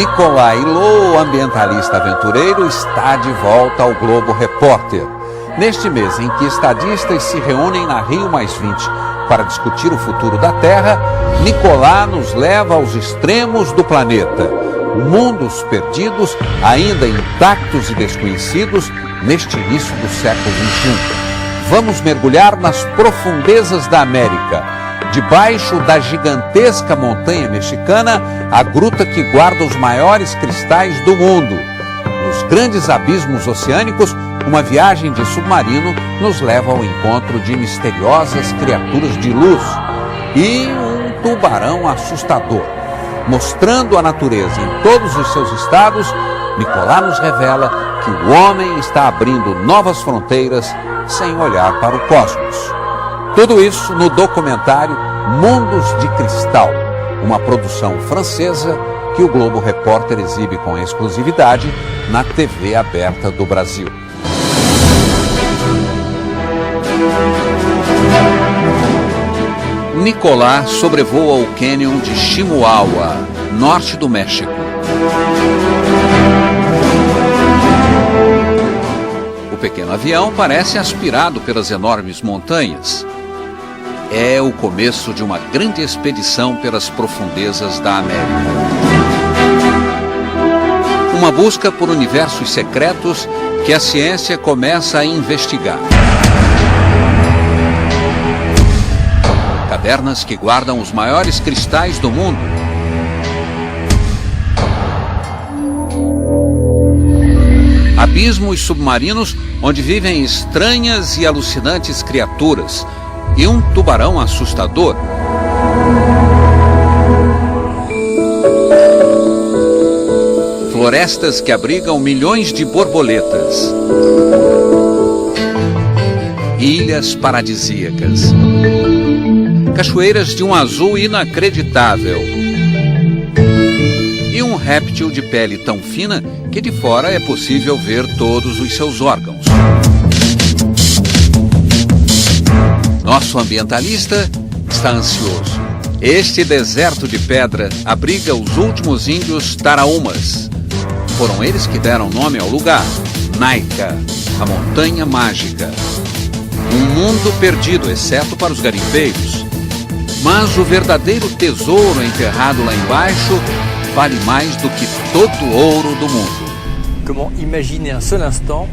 Nicolai Lô, ambientalista aventureiro, está de volta ao Globo Repórter. Neste mês em que estadistas se reúnem na Rio+20 para discutir o futuro da Terra, Nicolai nos leva aos extremos do planeta. Mundos perdidos, ainda intactos e desconhecidos, neste início do século XXI. Vamos mergulhar nas profundezas da América. Debaixo da gigantesca montanha mexicana, a gruta que guarda os maiores cristais do mundo. Nos grandes abismos oceânicos, uma viagem de submarino nos leva ao encontro de misteriosas criaturas de luz e um tubarão assustador. Mostrando a natureza em todos os seus estados, Nicolai nos revela que o homem está abrindo novas fronteiras sem olhar para o cosmos. Tudo isso no documentário Mundos de Cristal, uma produção francesa que o Globo Repórter exibe com exclusividade na TV aberta do Brasil. Nicolai sobrevoa o cânion de Chihuahua, norte do México. O pequeno avião parece aspirado pelas enormes montanhas. É o começo de uma grande expedição pelas profundezas da América. Uma busca por universos secretos que a ciência começa a investigar. Cavernas que guardam os maiores cristais do mundo. Abismos submarinos onde vivem estranhas e alucinantes criaturas. E um tubarão assustador. Florestas que abrigam milhões de borboletas. Ilhas paradisíacas. Cachoeiras de um azul inacreditável. E um réptil de pele tão fina que de fora é possível ver todos os seus órgãos. Nosso ambientalista está ansioso. Este deserto de pedra abriga os últimos índios Taraumas. Foram eles que deram nome ao lugar, Naica, a montanha mágica. Um mundo perdido, exceto para os garimpeiros. Mas o verdadeiro tesouro enterrado lá embaixo vale mais do que todo o ouro do mundo.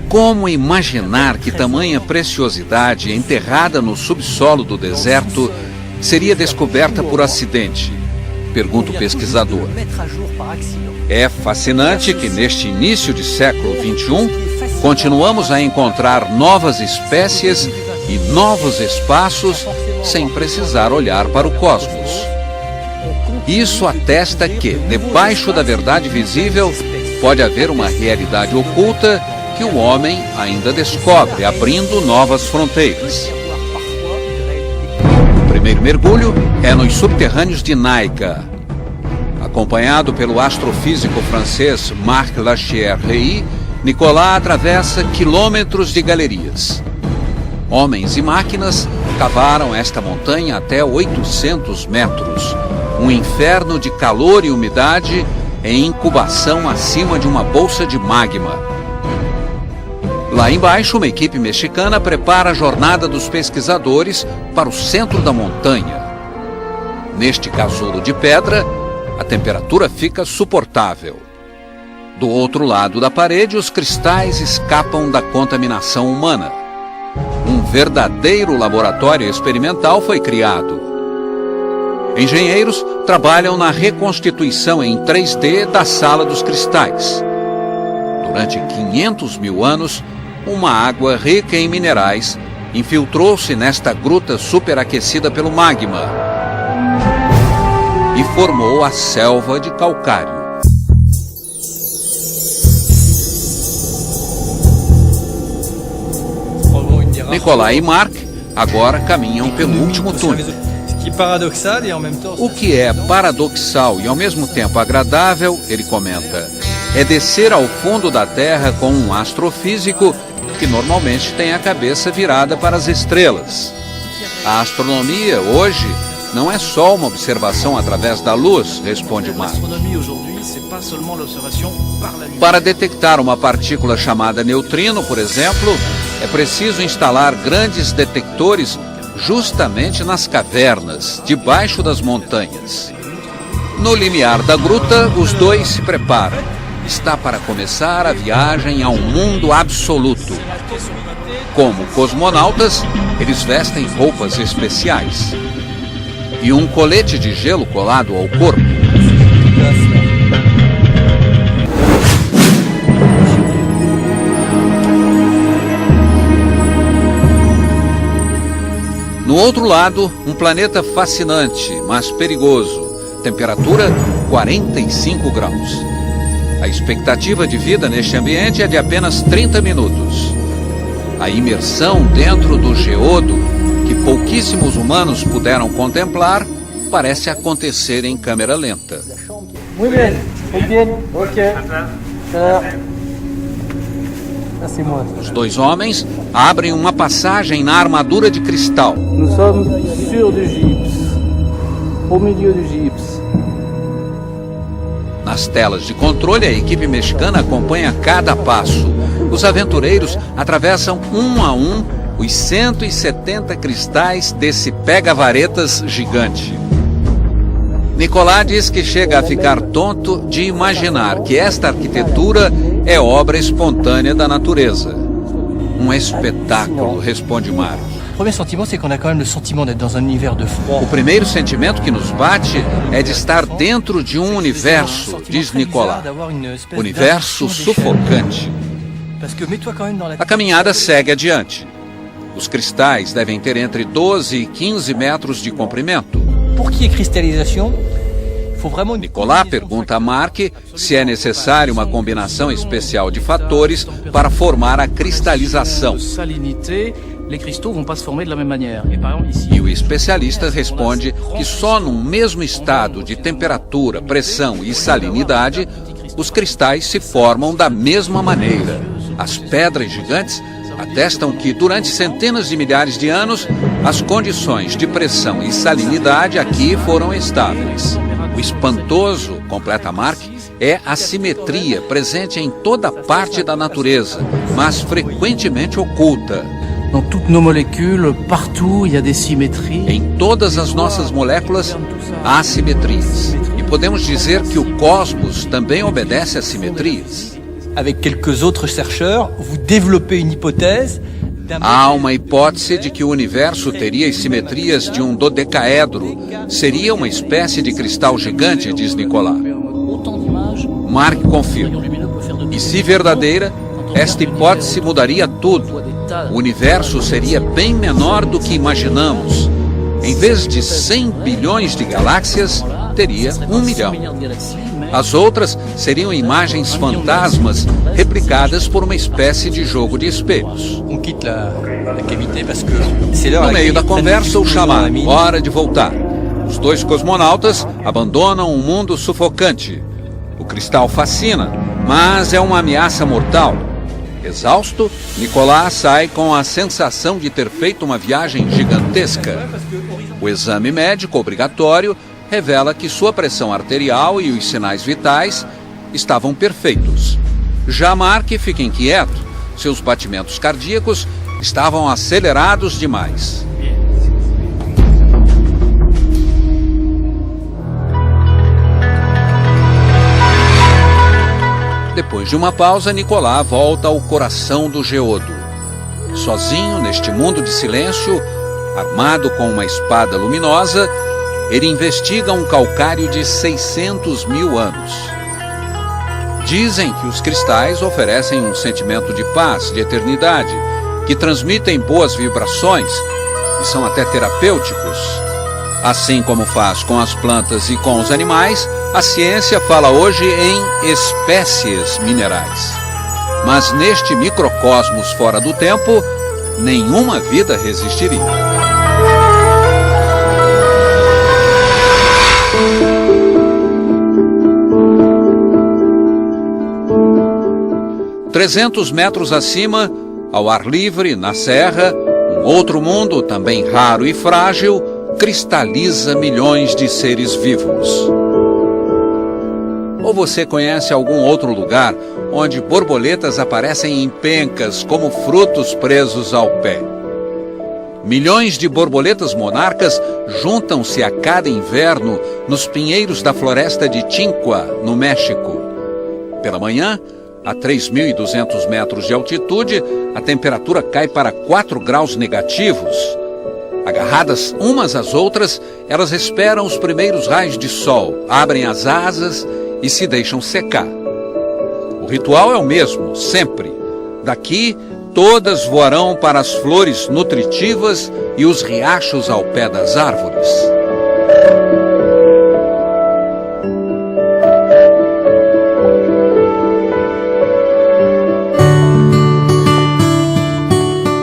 Como imaginar que tamanha preciosidade enterrada no subsolo do deserto seria descoberta por acidente? Pergunta o pesquisador. É fascinante que neste início de século XXI continuamos a encontrar novas espécies e novos espaços sem precisar olhar para o cosmos. Isso atesta que, debaixo da verdade visível, pode haver uma realidade oculta que o homem ainda descobre, abrindo novas fronteiras. O primeiro mergulho é nos subterrâneos de Naica. Acompanhado pelo astrofísico francês Marc Lachère-Rey, Nicolai atravessa quilômetros de galerias. Homens e máquinas cavaram esta montanha até 800 metros, um inferno de calor e umidade em incubação acima de uma bolsa de magma. Lá embaixo, uma equipe mexicana prepara a jornada dos pesquisadores para o centro da montanha. Neste casulo de pedra, a temperatura fica suportável. Do outro lado da parede, os cristais escapam da contaminação humana. Um verdadeiro laboratório experimental foi criado. Engenheiros trabalham na reconstituição em 3D da Sala dos Cristais. Durante 500 mil anos, uma água rica em minerais infiltrou-se nesta gruta superaquecida pelo magma e formou a selva de calcário. Nicolai e Marc agora caminham pelo último túnel. O que é paradoxal e ao mesmo tempo agradável, ele comenta, é descer ao fundo da Terra com um astrofísico que normalmente tem a cabeça virada para as estrelas. A astronomia hoje não é só uma observação através da luz, responde Marc. Para detectar uma partícula chamada neutrino, por exemplo, é preciso instalar grandes detectores justamente nas cavernas, debaixo das montanhas. No limiar da gruta, os dois se preparam. Está para começar a viagem a um mundo absoluto. Como cosmonautas, eles vestem roupas especiais e um colete de gelo colado ao corpo. No outro lado, um planeta fascinante, mas perigoso. Temperatura 45 graus. A expectativa de vida neste ambiente é de apenas 30 minutos. A imersão dentro do geodo, que pouquíssimos humanos puderam contemplar, parece acontecer em câmera lenta. Muito bem, muito bem, ok. Os dois homens abrem uma passagem na armadura de cristal. Nous sommes sur du gypse, au milieu du gypse. Nas telas de controle, a equipe mexicana acompanha cada passo. Os aventureiros atravessam um a um os 170 cristais desse pega-varetas gigante. Nicolás diz que chega a ficar tonto de imaginar que esta arquitetura é obra espontânea da natureza. Um espetáculo, responde Mark. O primeiro sentimento que nos bate é de estar dentro de um universo, diz Nicolás. Universo sufocante. A caminhada segue adiante. Os cristais devem ter entre 12 e 15 metros de comprimento. Nicolás pergunta a Mark se é necessária uma combinação especial de fatores para formar a cristalização. E o especialista responde que só num mesmo estado de temperatura, pressão e salinidade, os cristais se formam da mesma maneira. As pedras gigantes atestam que, durante centenas de milhares de anos, as condições de pressão e salinidade aqui foram estáveis. O espantoso, completa Mark, é a simetria presente em toda parte da natureza, mas frequentemente oculta. Dans toutes nos molécules, partout, il y a des symétries. Em todas as nossas moléculas há simetrias. E podemos dizer que o cosmos também obedece a simetrias. Avec quelques autres chercheurs, vous développez une hypothèse. Há uma hipótese de que o universo teria as simetrias de um dodecaedro. Seria uma espécie de cristal gigante, diz Nicolás. Mark confirma. E se verdadeira, esta hipótese mudaria tudo. O universo seria bem menor do que imaginamos. Em vez de 100 bilhões de galáxias, teria 1 milhão. As outras seriam imagens fantasmas replicadas por uma espécie de jogo de espelhos. No meio da conversa, o chamado, hora de voltar. Os dois cosmonautas abandonam um mundo sufocante. O cristal fascina, mas é uma ameaça mortal. Exausto, Nicolás sai com a sensação de ter feito uma viagem gigantesca. O exame médico obrigatório revela que sua pressão arterial e os sinais vitais estavam perfeitos. Já Mark fica inquieto. Seus batimentos cardíacos estavam acelerados demais. Depois de uma pausa, Nicolás volta ao coração do geodo. Sozinho, neste mundo de silêncio, armado com uma espada luminosa, ele investiga um calcário de 600 mil anos. Dizem que os cristais oferecem um sentimento de paz, de eternidade, que transmitem boas vibrações e são até terapêuticos. Assim como faz com as plantas e com os animais, a ciência fala hoje em espécies minerais. Mas neste microcosmos fora do tempo, nenhuma vida resistiria. – 300 metros acima, ao ar livre, na serra, um outro mundo, também raro e frágil, cristaliza milhões de seres vivos. Ou você conhece algum outro lugar onde borboletas aparecem em pencas como frutos presos ao pé? Milhões de borboletas monarcas juntam-se a cada inverno nos pinheiros da floresta de Tinqua, no México. Pela manhã, a 3.200 metros de altitude, a temperatura cai para 4 graus negativos. Agarradas umas às outras, elas esperam os primeiros raios de sol, abrem as asas e se deixam secar. O ritual é o mesmo, sempre. Daqui, todas voarão para as flores nutritivas e os riachos ao pé das árvores.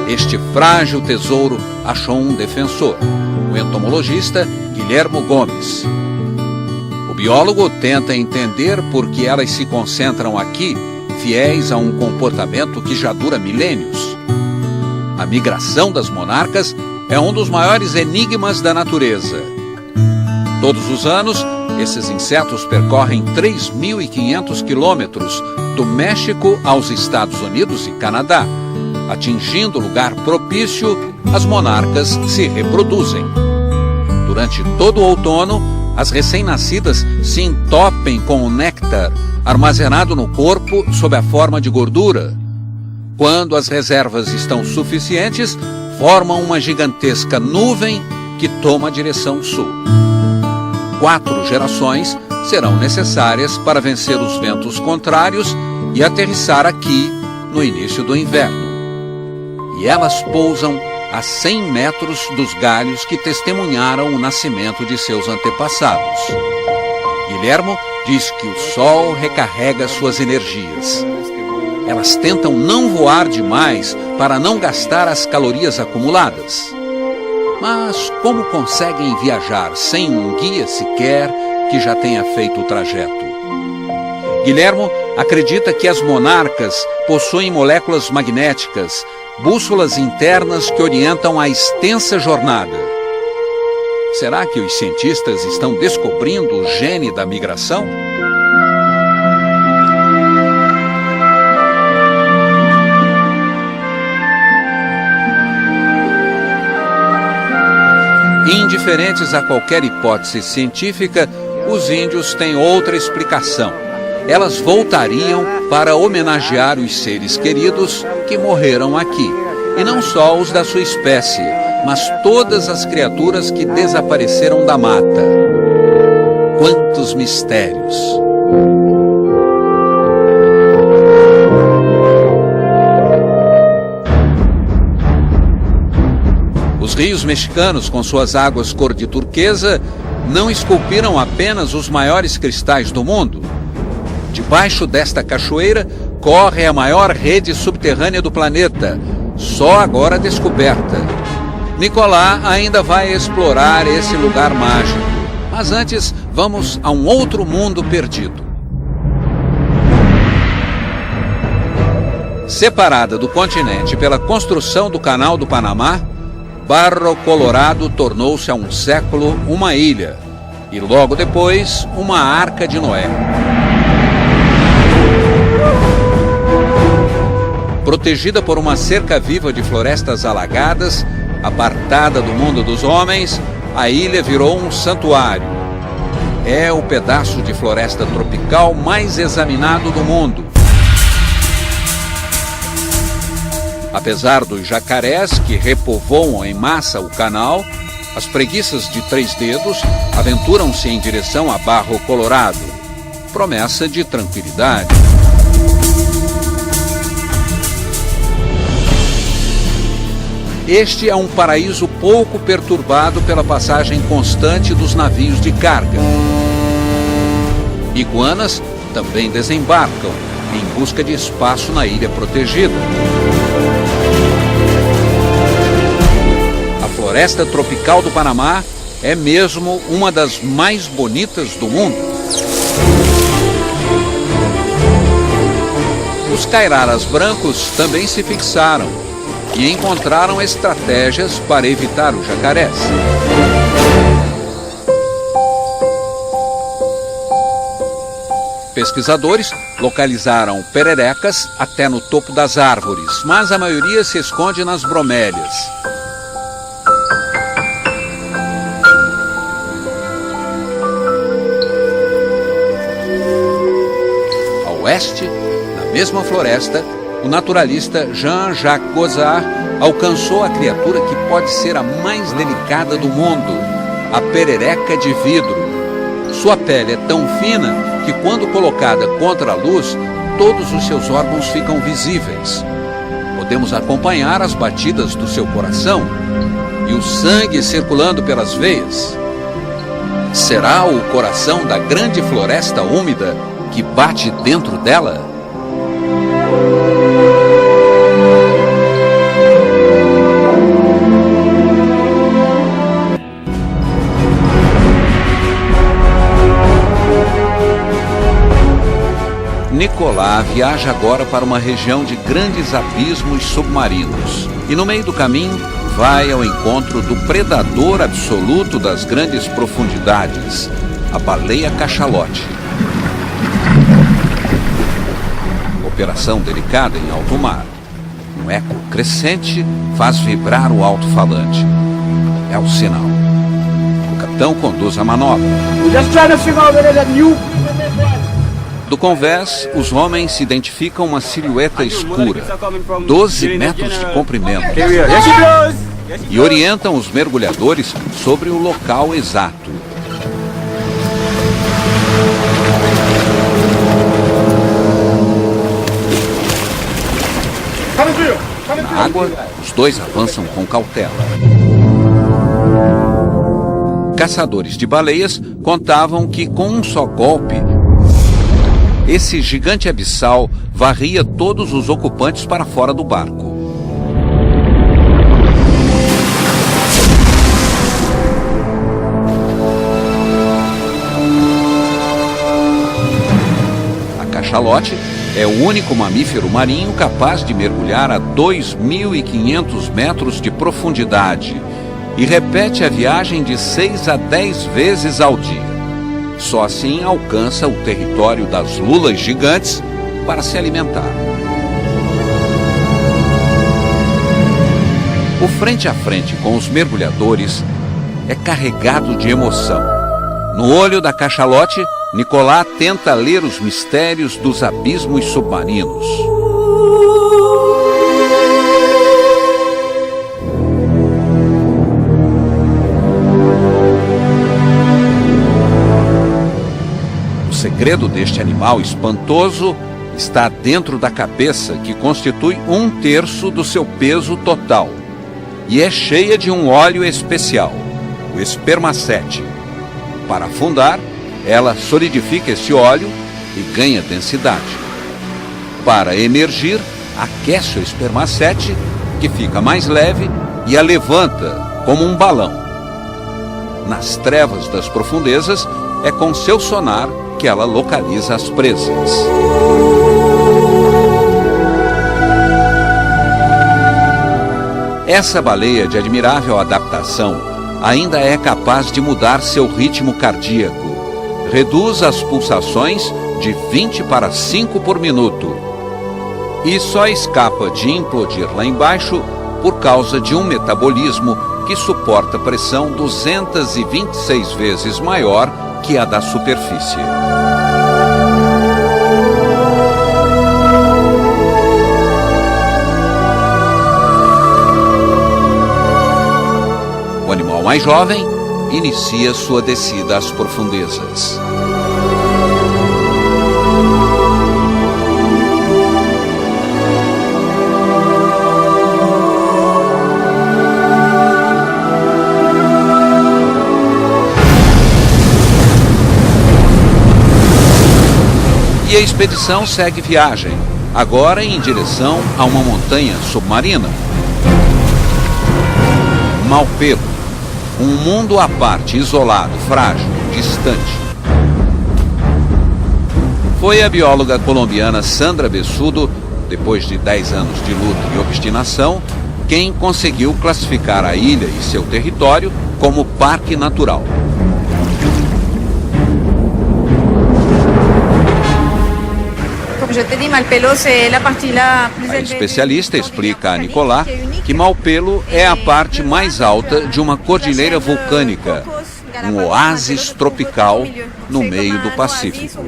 Este frágil tesouro achou um defensor, o entomologista Guilhermo Gomes. O biólogo tenta entender por que elas se concentram aqui, fiéis a um comportamento que já dura milênios. A migração das monarcas é um dos maiores enigmas da natureza. Todos os anos, esses insetos percorrem 3.500 quilômetros do México aos Estados Unidos e Canadá. Atingindo lugar propício, as monarcas se reproduzem. Durante todo o outono, as recém-nascidas se entopem com o néctar armazenado no corpo sob a forma de gordura. Quando as reservas estão suficientes, formam uma gigantesca nuvem que toma a direção sul. 4 gerações serão necessárias para vencer os ventos contrários e aterrissar aqui no início do inverno. E elas pousam a 100 metros dos galhos que testemunharam o nascimento de seus antepassados. Guilhermo diz que o sol recarrega suas energias. Elas tentam não voar demais para não gastar as calorias acumuladas. Mas como conseguem viajar sem um guia sequer que já tenha feito o trajeto? Guilhermo acredita que as monarcas possuem moléculas magnéticas, bússolas internas que orientam a extensa jornada. Será que os cientistas estão descobrindo o gene da migração? Indiferentes a qualquer hipótese científica, os índios têm outra explicação. Elas voltariam para homenagear os seres queridos que morreram aqui, e não só os da sua espécie, mas todas as criaturas que desapareceram da mata. Quantos mistérios! Os rios mexicanos, com suas águas cor de turquesa, não esculpiram apenas os maiores cristais do mundo. Debaixo desta cachoeira corre a maior rede subterrânea do planeta, só agora descoberta. Nicolás ainda vai explorar esse lugar mágico, mas antes vamos a um outro mundo perdido. Separada do continente pela construção do Canal do Panamá, Barro Colorado tornou-se há um século uma ilha e logo depois uma Arca de Noé. Protegida por uma cerca viva de florestas alagadas, apartada do mundo dos homens, a ilha virou um santuário. É o pedaço de floresta tropical mais examinado do mundo. Apesar dos jacarés que repovoam em massa o canal, as preguiças de 3 dedos aventuram-se em direção a Barro Colorado. Promessa de tranquilidade. Este é um paraíso pouco perturbado pela passagem constante dos navios de carga. Iguanas também desembarcam em busca de espaço na ilha protegida. A floresta tropical do Panamá é mesmo uma das mais bonitas do mundo. Os cairaras brancos também se fixaram e encontraram estratégias para evitar os jacarés. pesquisadores localizaram pererecas até no topo das árvores, mas a maioria se esconde nas bromélias. Ao oeste, na mesma floresta, o naturalista Jean-Jacques Gossard alcançou a criatura que pode ser a mais delicada do mundo, a perereca de vidro. Sua pele é tão fina que, quando colocada contra a luz, todos os seus órgãos ficam visíveis. Podemos acompanhar as batidas do seu coração e o sangue circulando pelas veias. Será o coração da grande floresta úmida que bate dentro dela? Nicolas viaja agora para uma região de grandes abismos submarinos e, no meio do caminho, vai ao encontro do predador absoluto das grandes profundidades, a baleia cachalote. Operação delicada em alto mar. Um eco crescente faz vibrar o alto-falante. É o sinal. O capitão conduz a manobra. Do convés, os homens se identificam uma silhueta escura, 12 metros de comprimento, e orientam os mergulhadores sobre o local exato. Na água, os dois avançam com cautela. Caçadores de baleias contavam que, com um só golpe, esse gigante abissal varria todos os ocupantes para fora do barco. A cachalote é o único mamífero marinho capaz de mergulhar a 2.500 metros de profundidade e repete a viagem de 6 a 10 vezes ao dia. Só assim alcança o território das lulas gigantes para se alimentar. O frente a frente com os mergulhadores é carregado de emoção. No olho da cachalote, Nicolas tenta ler os mistérios dos abismos submarinos. O segredo deste animal espantoso está dentro da cabeça, que constitui 1/3 do seu peso total, e é cheia de um óleo especial, o espermacete. Para afundar, ela solidifica esse óleo e ganha densidade. Para emergir, aquece o espermacete, que fica mais leve, e a levanta como um balão. Nas trevas das profundezas, é com seu sonar que ela localiza as presas. Essa baleia de admirável adaptação ainda é capaz de mudar seu ritmo cardíaco. Reduz as pulsações de 20 para 5 por minuto. E só escapa de implodir lá embaixo por causa de um metabolismo que suporta pressão 226 vezes maior que a da superfície. O animal mais jovem inicia sua descida às profundezas. E a expedição segue viagem, agora em direção a uma montanha submarina. Malpelo, um mundo à parte, isolado, frágil, distante. Foi a bióloga colombiana Sandra Bessudo, depois de 10 anos de luta e obstinação, quem conseguiu classificar a ilha e seu território como parque natural. A especialista explica a Nicolás que Maupelo é a parte mais alta de uma cordilheira vulcânica, um oásis tropical no meio do Pacífico.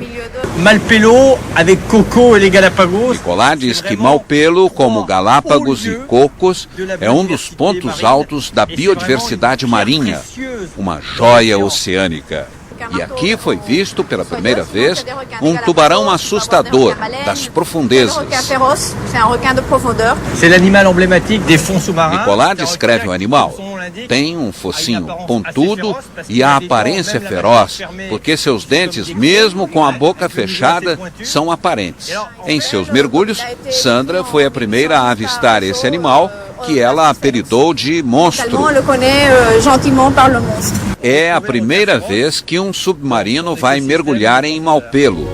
Malpelo, avec Coco e les Galápagos. Nicolás diz que Maupelo, como Galápagos e Cocos, é um dos pontos altos da biodiversidade marinha, uma joia oceânica. E aqui foi visto pela primeira vez um tubarão assustador das profundezas. C'est l'animal emblématique des fonds sous-marins. Nicolás descreve o animal. Tem um focinho pontudo e a aparência feroz, porque seus dentes, mesmo com a boca fechada, são aparentes. Em seus mergulhos, Sandra foi a primeira a avistar esse animal, que ela apelidou de monstro. É a primeira vez que um submarino vai mergulhar em Maupelo.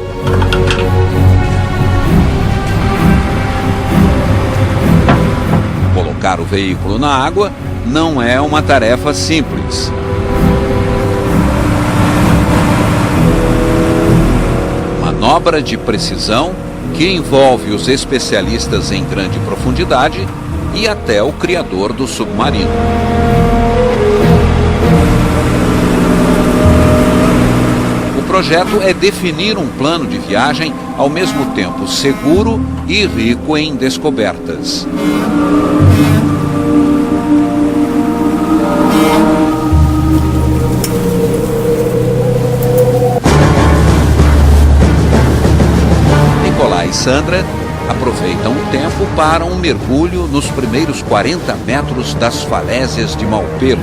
Colocar o veículo na água não é uma tarefa simples. Manobra de precisão que envolve os especialistas em grande profundidade e até o criador do submarino. O projeto é definir um plano de viagem ao mesmo tempo seguro e rico em descobertas. Nicolás e Sandra aproveitam o tempo para um mergulho nos primeiros 40 metros das falésias de Maupelo.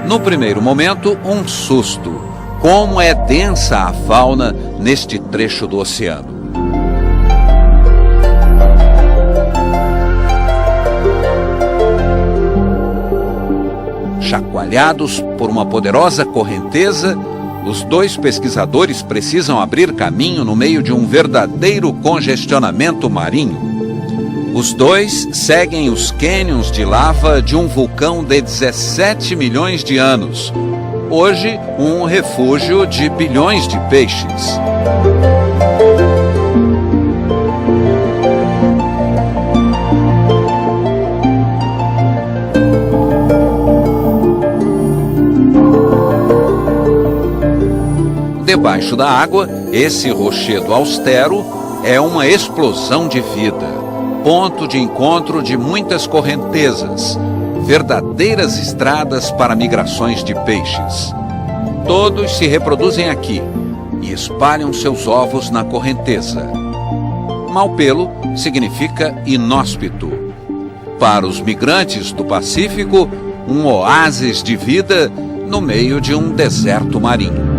No primeiro momento, um susto. Como é densa a fauna neste trecho do oceano. Chacoalhados por uma poderosa correnteza, os dois pesquisadores precisam abrir caminho no meio de um verdadeiro congestionamento marinho. Os dois seguem os cânions de lava de um vulcão de 17 milhões de anos, hoje um refúgio de bilhões de peixes. Debaixo da água, esse rochedo austero é uma explosão de vida, ponto de encontro de muitas correntezas, verdadeiras estradas para migrações de peixes. Todos se reproduzem aqui e espalham seus ovos na correnteza. Maupelo significa inóspito. Para os migrantes do Pacífico, um oásis de vida no meio de um deserto marinho.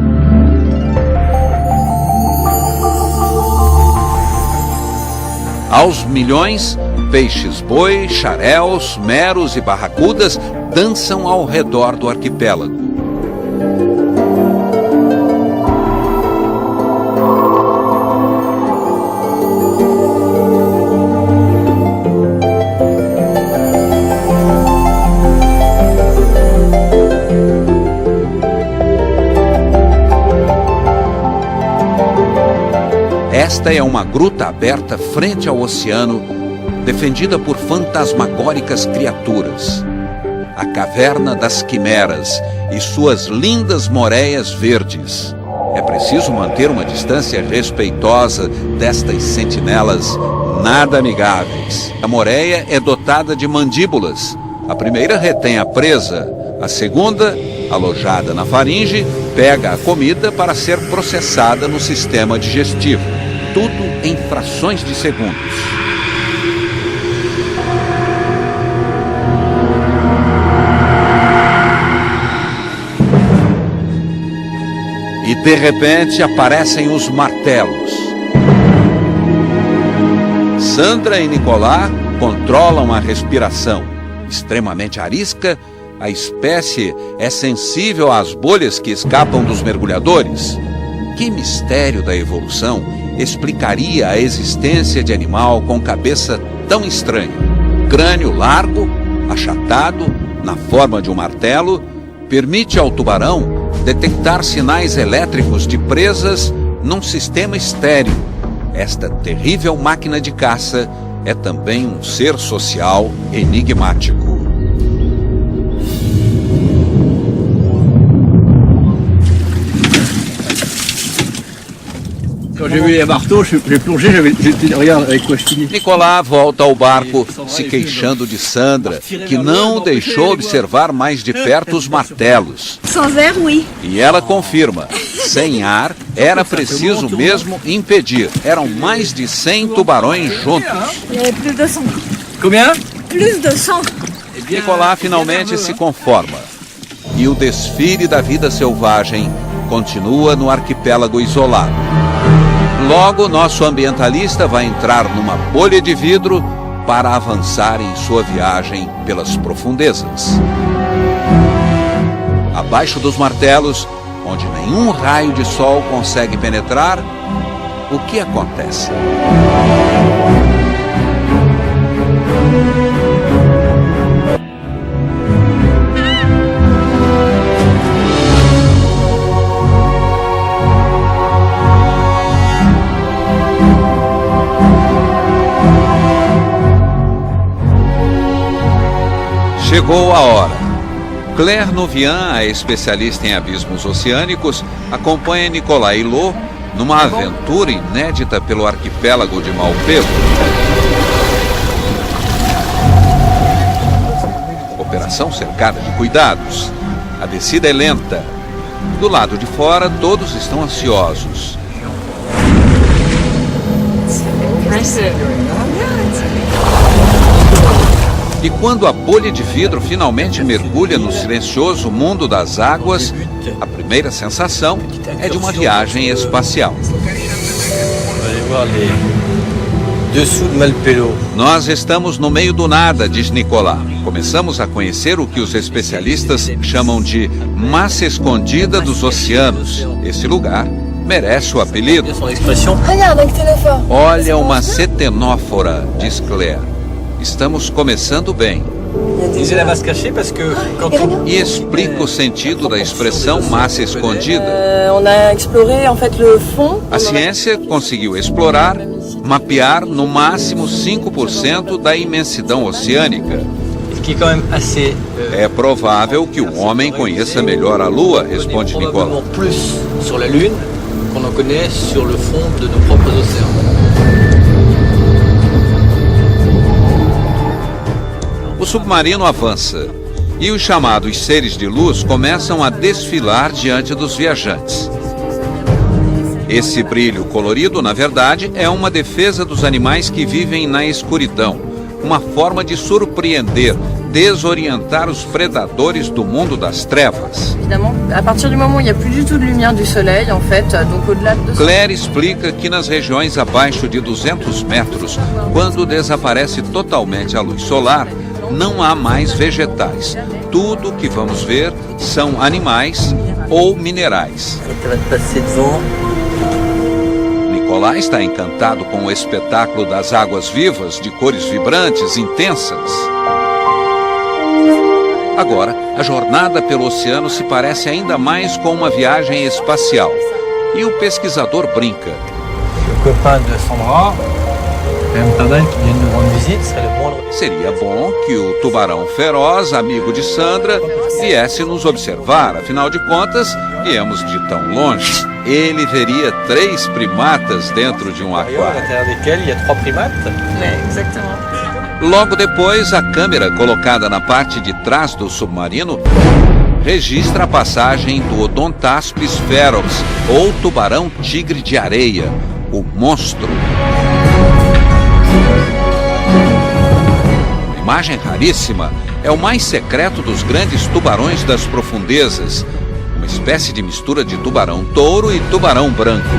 Aos milhões, peixes-boi, xaréus, meros e barracudas dançam ao redor do arquipélago. Esta é uma gruta aberta frente ao oceano, defendida por fantasmagóricas criaturas. A caverna das quimeras e suas lindas moreias verdes. É preciso manter uma distância respeitosa destas sentinelas nada amigáveis. A moreia é dotada de mandíbulas. A primeira retém a presa, a segunda, alojada na faringe, pega a comida para ser processada no sistema digestivo. Tudo em frações de segundos. E de repente aparecem os martelos. Sandra e Nicolás controlam a respiração. Extremamente arisca, a espécie é sensível às bolhas que escapam dos mergulhadores. Que mistério da evolução explicaria a existência de animal com cabeça tão estranha. Crânio largo, achatado, na forma de um martelo, permite ao tubarão detectar sinais elétricos de presas num sistema estéril. Esta terrível máquina de caça é também um ser social enigmático. Quand j'ai vu les marteaux, j'ai plongé, regarde avec quoi je finis. Nicolas volta ao barco se queixando de Sandra, que não deixou observar mais de perto os martelos. Sans air, oui. E ela confirma, sem ar, era preciso mesmo impedir. Eram mais de 100 tubarões juntos. Il y avait plus de 100. Combien? Plus de 100. Nicolas finalmente se conforma. E o desfile da vida selvagem continua no arquipélago isolado. Logo, nosso ambientalista vai entrar numa bolha de vidro para avançar em sua viagem pelas profundezas. Abaixo dos martelos, onde nenhum raio de sol consegue penetrar, o que acontece? Chegou a hora. Claire Nouvian, a especialista em abismos oceânicos, acompanha Nicolas Hulot numa aventura inédita pelo arquipélago de Malpelo. Operação cercada de cuidados. A descida é lenta. Do lado de fora, todos estão ansiosos. E quando a bolha de vidro finalmente mergulha no silencioso mundo das águas, a primeira sensação é de uma viagem espacial. Nós estamos no meio do nada, diz Nicolas. Começamos a conhecer o que os especialistas chamam de massa escondida dos oceanos. Esse lugar merece o apelido. Olha uma cetenófora, diz Claire. Estamos começando bem. E explica o sentido da expressão massa escondida. A ciência conseguiu explorar, mapear no máximo 5% da imensidão oceânica. É provável que o homem conheça melhor a Lua, responde Nicolas. O submarino avança e os chamados seres de luz começam a desfilar diante dos viajantes. Esse brilho colorido, na verdade, é uma defesa dos animais que vivem na escuridão, uma forma de surpreender, desorientar os predadores do mundo das trevas. Claire explica que nas regiões abaixo de 200 metros, quando desaparece totalmente a luz solar, não há mais vegetais. Tudo que vamos ver são animais ou minerais. Nicolas está encantado com o espetáculo das águas vivas, de cores vibrantes, intensas. Agora, a jornada pelo oceano se parece ainda mais com uma viagem espacial. E o pesquisador brinca. Seria bom que o tubarão feroz, amigo de Sandra, viesse nos observar. Afinal de contas, viemos de tão longe. Ele veria 3 primatas dentro de um aquário. Logo depois, a câmera colocada na parte de trás do submarino registra a passagem do Odontaspis ferox, ou tubarão tigre de areia, o monstro. Imagem raríssima, é o mais secreto dos grandes tubarões das profundezas, uma espécie de mistura de tubarão-touro e tubarão branco.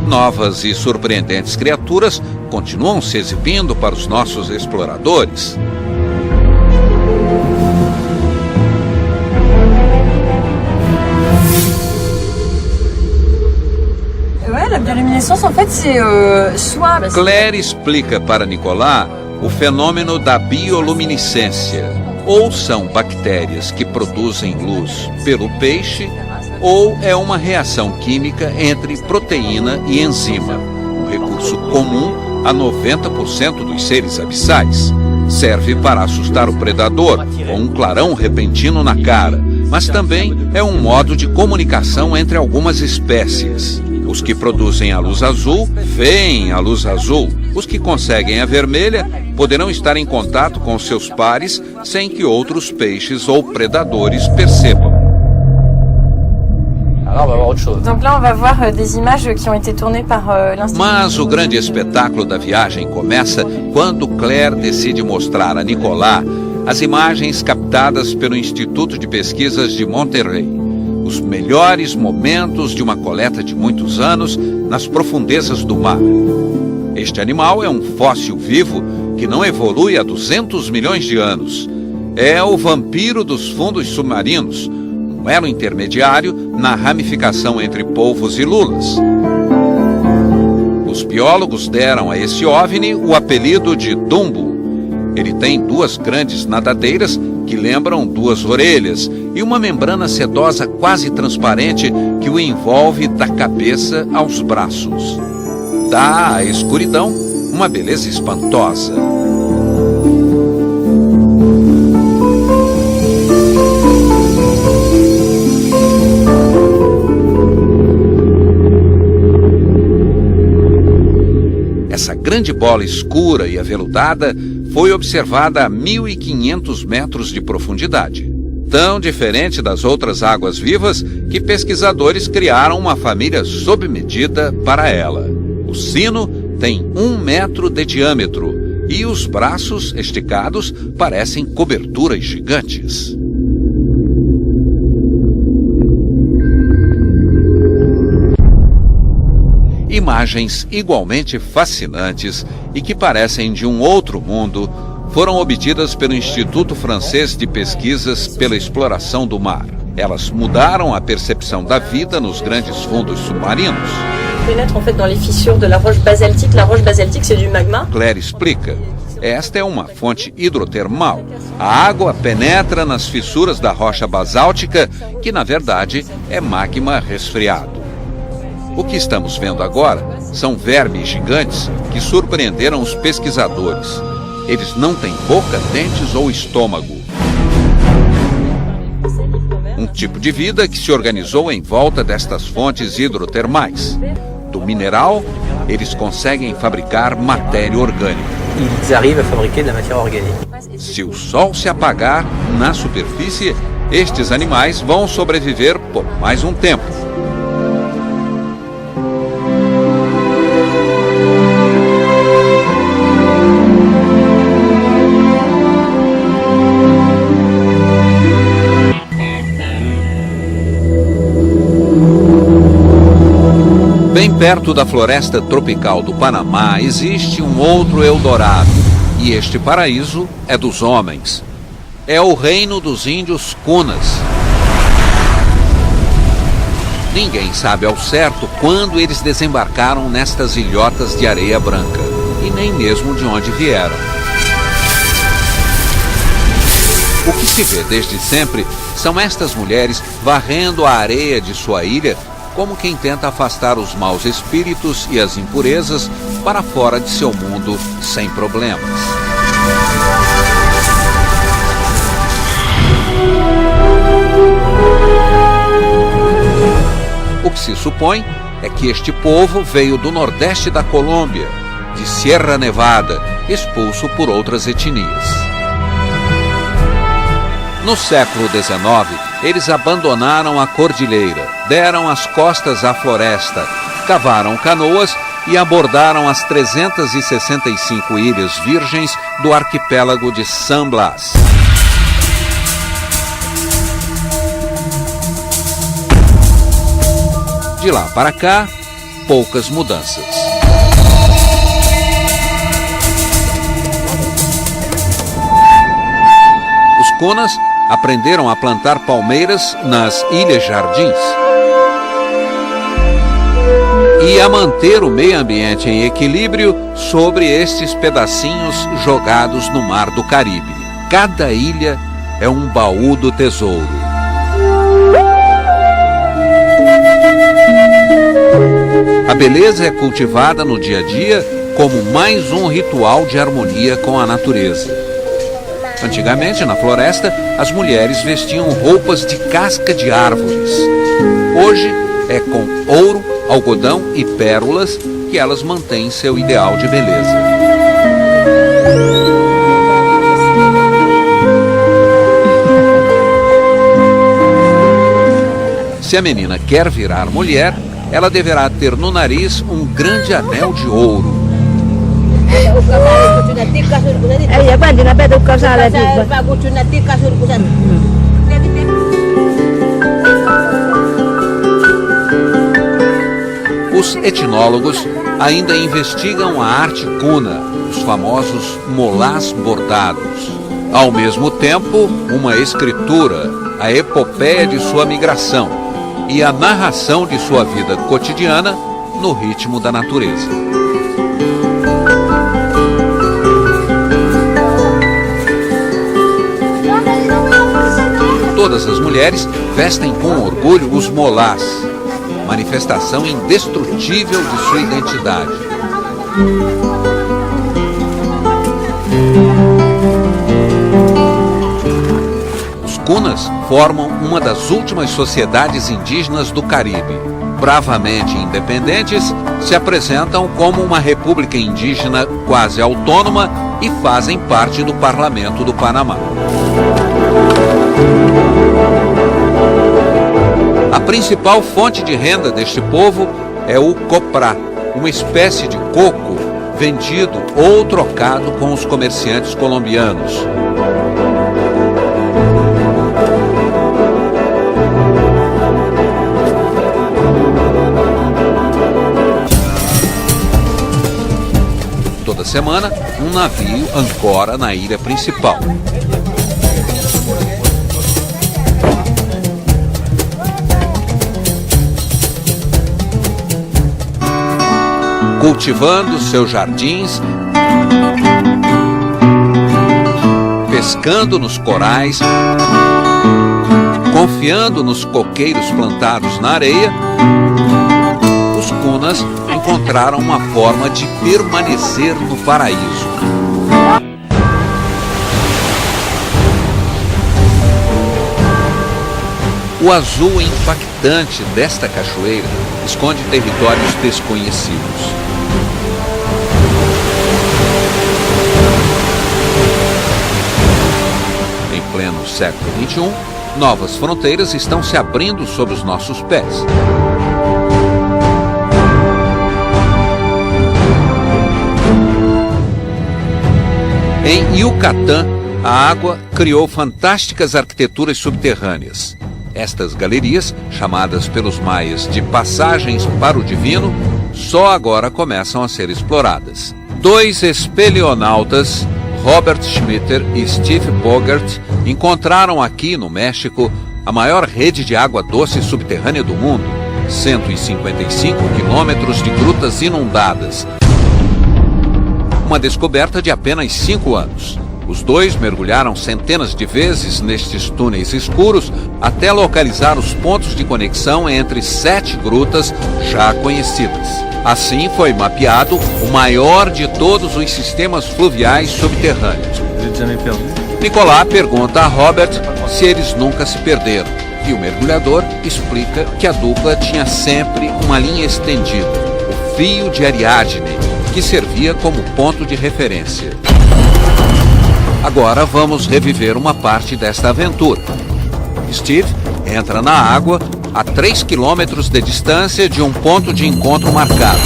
Novas e surpreendentes criaturas continuam se exibindo para os nossos exploradores. luminescence, en fait, c'est soit... Claire explica para Nicolas o fenômeno da bioluminescência. Ou são bactérias que produzem luz pelo peixe, ou é uma reação química entre proteína e enzima, um recurso comum a 90% dos seres abissais. Serve para assustar o predador, com um clarão repentino na cara, mas também é um modo de comunicação entre algumas espécies. Os que produzem a luz azul veem a luz azul. Os que conseguem a vermelha poderão estar em contato com seus pares sem que outros peixes ou predadores percebam. Donc là, on va voir des images qui ont été tournées par l'Institut. Mas o grande espetáculo da viagem começa quando Claire decide mostrar a Nicolas as imagens captadas pelo Instituto de Pesquisas de Monterrey. Os melhores momentos de uma coleta de muitos anos nas profundezas do mar. Este animal é um fóssil vivo que não evolui há 200 milhões de anos. É o vampiro dos fundos submarinos, um elo intermediário na ramificação entre polvos e lulas. Os biólogos deram a esse OVNI o apelido de Dumbo. Ele tem duas grandes nadadeiras que lembram duas orelhas e uma membrana sedosa quase transparente que o envolve da cabeça aos braços. Dá à escuridão uma beleza espantosa. Essa grande bola escura e aveludada foi observada a 1.500 metros de profundidade. Tão diferente das outras águas vivas que pesquisadores criaram uma família sob medida para ela. O sino tem 1 metro de diâmetro e os braços esticados parecem coberturas gigantes. Imagens igualmente fascinantes e que parecem de um outro mundo foram obtidas pelo Instituto Francês de Pesquisas pela Exploração do Mar. Elas mudaram a percepção da vida nos grandes fundos submarinos. Pénètre en fait dans les fissures de la roche basaltique. La roche basaltique, c'est du magma. Claire explica. Esta é uma fonte hidrotermal. A água penetra nas fissuras da rocha basáltica, que na verdade é magma resfriado. O que estamos vendo agora são vermes gigantes que surpreenderam os pesquisadores. Eles não têm boca, dentes ou estômago. Um tipo de vida que se organizou em volta destas fontes hidrotermais. Do mineral, eles conseguem fabricar matéria orgânica. Ils arrivent à fabriquer de la matière organique. Se o sol se apagar na superfície, estes animais vão sobreviver por mais um tempo. Bem perto da floresta tropical do Panamá existe um outro Eldorado, e este paraíso é dos homens. É o reino dos índios Kunas. Ninguém sabe ao certo quando eles desembarcaram nestas ilhotas de areia branca, e nem mesmo de onde vieram. O que se vê desde sempre são estas mulheres varrendo a areia de sua ilha como quem tenta afastar os maus espíritos e as impurezas para fora de seu mundo sem problemas. O que se supõe é que este povo veio do nordeste da Colômbia, de Sierra Nevada, expulso por outras etnias. No século XIX, eles abandonaram a cordilheira, deram as costas à floresta, cavaram canoas e abordaram as 365 ilhas virgens do arquipélago de San Blas. De lá para cá, poucas mudanças. Os Kunas aprenderam a plantar palmeiras nas Ilhas Jardins. e a manter o meio ambiente em equilíbrio sobre estes pedacinhos jogados no Mar do Caribe. Cada ilha é um baú do tesouro. A beleza é cultivada no dia a dia como mais um ritual de harmonia com a natureza. Antigamente, na floresta, as mulheres vestiam roupas de casca de árvores. Hoje, é com ouro, algodão e pérolas que elas mantêm seu ideal de beleza. Se a menina quer virar mulher, ela deverá ter no nariz um grande anel de ouro. Os etnólogos ainda investigam a arte cuna, os famosos molás bordados. Ao mesmo tempo, uma escritura, a epopeia de sua migração e a narração de sua vida cotidiana no ritmo da natureza. Todas as mulheres vestem com orgulho os molás, manifestação indestrutível de sua identidade. Os cunas formam uma das últimas sociedades indígenas do Caribe. Bravamente independentes, se apresentam como uma república indígena quase autônoma e fazem parte do Parlamento do Panamá. A principal fonte de renda deste povo é o coprá, uma espécie de coco vendido ou trocado com os comerciantes colombianos. Toda semana, um navio ancora na ilha principal. Cultivando seus jardins, pescando nos corais, confiando nos coqueiros plantados na areia, os cunas encontraram uma forma de permanecer no paraíso. O azul impactante desta cachoeira esconde territórios desconhecidos. Em pleno século XXI, novas fronteiras estão se abrindo sob os nossos pés. Em Yucatán, a água criou fantásticas arquiteturas subterrâneas. Estas galerias, chamadas pelos maias de passagens para o divino, só agora começam a ser exploradas. Dois espeleonautas, Robert Schmitter e Steve Bogert, encontraram aqui no México a maior rede de água doce subterrânea do mundo, 155 quilômetros de grutas inundadas. Uma descoberta de apenas 5 anos. Os dois mergulharam centenas de vezes nestes túneis escuros até localizar os pontos de conexão entre 7 grutas já conhecidas. Assim foi mapeado o maior de todos os sistemas fluviais subterrâneos. Nicolás pergunta a Robert se eles nunca se perderam, e o mergulhador explica que a dupla tinha sempre uma linha estendida, o fio de Ariadne, que servia como ponto de referência. Agora vamos reviver uma parte desta aventura. Steve entra na água a 3 quilômetros de distância de um ponto de encontro marcado.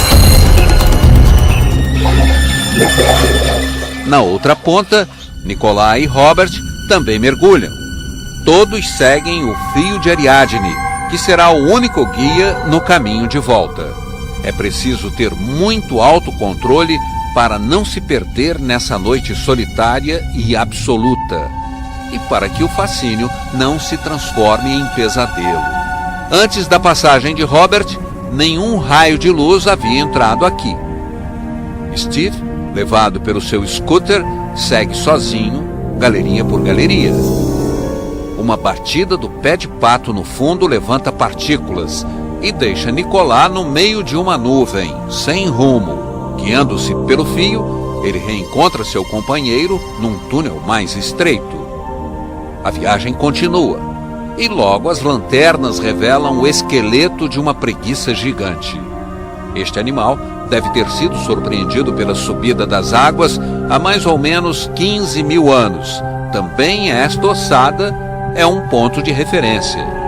Na outra ponta, Nicolás e Robert também mergulham. Todos seguem o fio de Ariadne, que será o único guia no caminho de volta. É preciso ter muito autocontrole para não se perder nessa noite solitária e absoluta, e para que o fascínio não se transforme em pesadelo. Antes da passagem de Robert, nenhum raio de luz havia entrado aqui. Steve, levado pelo seu scooter, segue sozinho, galeria por galeria. Uma batida do pé de pato no fundo levanta partículas e deixa Nicolas no meio de uma nuvem, sem rumo. Guiando-se pelo fio, ele reencontra seu companheiro num túnel mais estreito. A viagem continua, e logo as lanternas revelam o esqueleto de uma preguiça gigante. Este animal deve ter sido surpreendido pela subida das águas há mais ou menos 15 mil anos. Também esta ossada é um ponto de referência.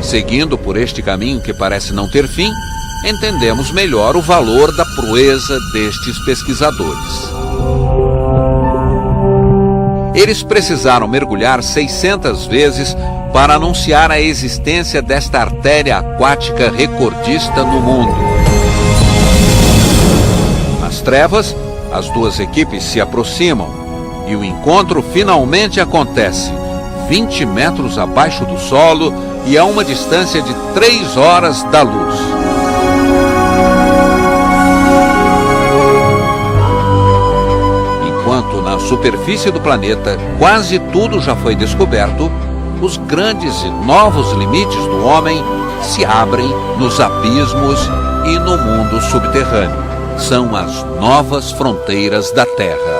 Seguindo por este caminho que parece não ter fim, entendemos melhor o valor da proeza destes pesquisadores. Eles precisaram mergulhar 600 vezes para anunciar a existência desta artéria aquática recordista no mundo. Nas trevas, as duas equipes se aproximam e o encontro finalmente acontece, 20 metros abaixo do solo e a uma distância de 3 horas da luz. Enquanto na superfície do planeta quase tudo já foi descoberto, os grandes e novos limites do homem se abrem nos abismos e no mundo subterrâneo. São as novas fronteiras da Terra.